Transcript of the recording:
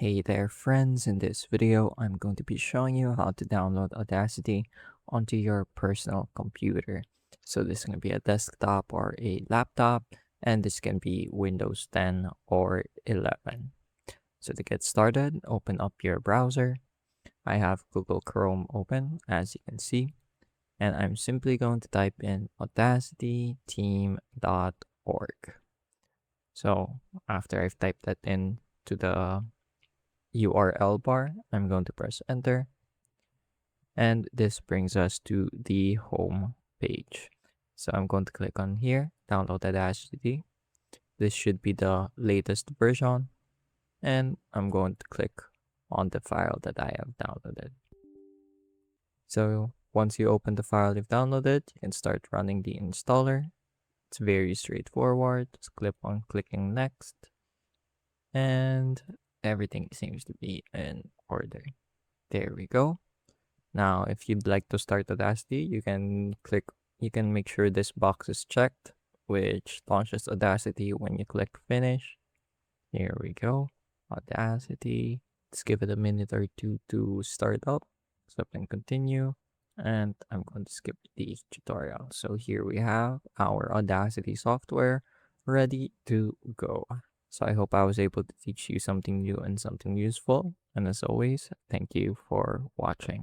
Hey there friends, in this video I'm going to be showing you how to download Audacity onto your personal computer. So this is going to be a desktop or a laptop, and this can be Windows 10 or 11. So to get started, open up your browser. I have Google Chrome open, as you can see, and I'm simply going to type in audacityteam.org. So after I've typed that in to the URL bar, I'm going to press enter, and this brings us to the home page. So I'm going to click on here, download Audacity. This should be the latest version, and I'm going to click on the file that I have downloaded. So once you open the file you've downloaded, you can start running the installer. It's very straightforward. Just click on clicking next, and everything seems to be in order. There we go. Now, if you'd like to start Audacity, you can make sure this box is checked, which launches Audacity when you click finish. Here we go, Audacity. Let's give it a minute or two to start up. So I can continue, and I'm going to skip the tutorial. So here we have our Audacity software ready to go. So I hope I was able to teach you something new and something useful. And as always, thank you for watching.